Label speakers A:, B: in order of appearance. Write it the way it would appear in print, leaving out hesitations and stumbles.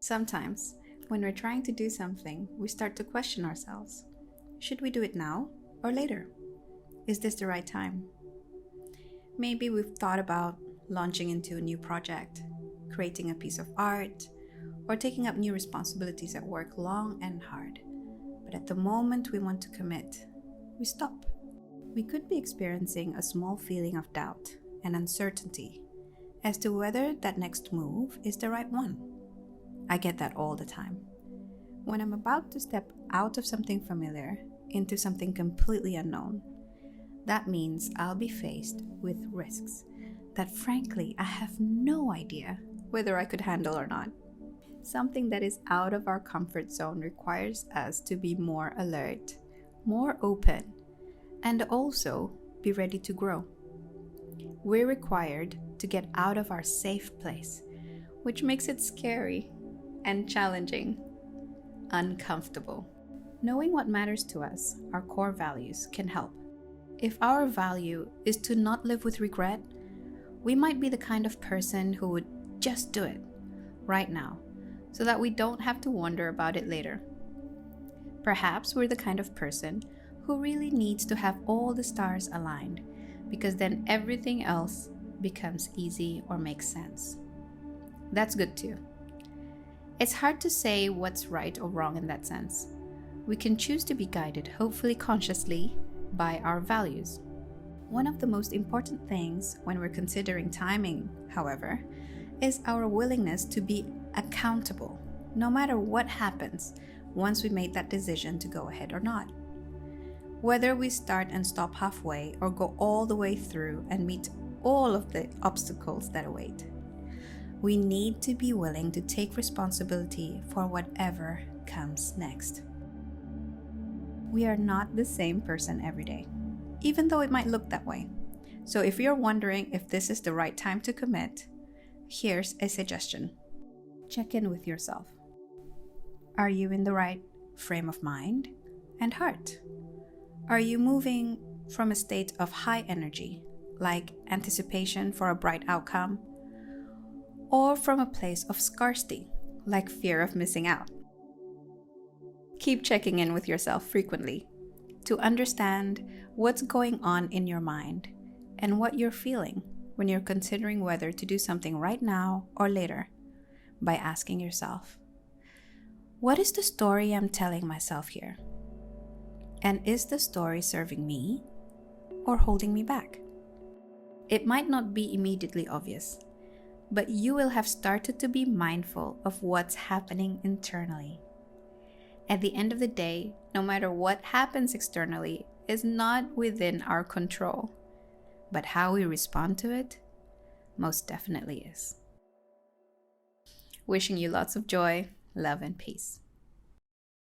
A: Sometimes, when we're trying to do something, we start to question ourselves. Should we do it now or later? Is this the right time? Maybe we've thought about launching into a new project, creating a piece of art, or taking up new responsibilities at work long and hard. But at the moment we want to commit, we stop. We could be experiencing a small feeling of doubt and uncertainty as to whether that next move is the right one. I get that all the time. When I'm about to step out of something familiar into something completely unknown, that means I'll be faced with risks that frankly I have no idea whether I could handle or not. Something that is out of our comfort zone requires us to be more alert, more open, and also be ready to grow. We're required to get out of our safe place, which makes it scary and challenging, uncomfortable. Knowing what matters to us, our core values, can help. If our value is to not live with regret, we might be the kind of person who would just do it right now so that we don't have to wonder about it later. Perhaps we're the kind of person who really needs to have all the stars aligned because then everything else becomes easy or makes sense. That's good too. It's hard to say what's right or wrong in that sense. We can choose to be guided, hopefully consciously, by our values. One of the most important things when we're considering timing, however, is our willingness to be accountable, no matter what happens once we made that decision to go ahead or not. Whether we start and stop halfway or go all the way through and meet all of the obstacles that await, we need to be willing to take responsibility for whatever comes next. We are not the same person every day, even though it might look that way. So if you're wondering if this is the right time to commit, here's a suggestion. Check in with yourself. Are you in the right frame of mind and heart? Are you moving from a state of high energy, like anticipation for a bright outcome, or from a place of scarcity, like fear of missing out? Keep checking in with yourself frequently to understand what's going on in your mind and what you're feeling when you're considering whether to do something right now or later, by asking yourself, what is the story I'm telling myself here? And is the story serving me or holding me back? It might not be immediately obvious, but you will have started to be mindful of what's happening internally. At the end of the day, no matter what happens externally is not within our control, but how we respond to it most definitely is. Wishing you lots of joy, love, and peace.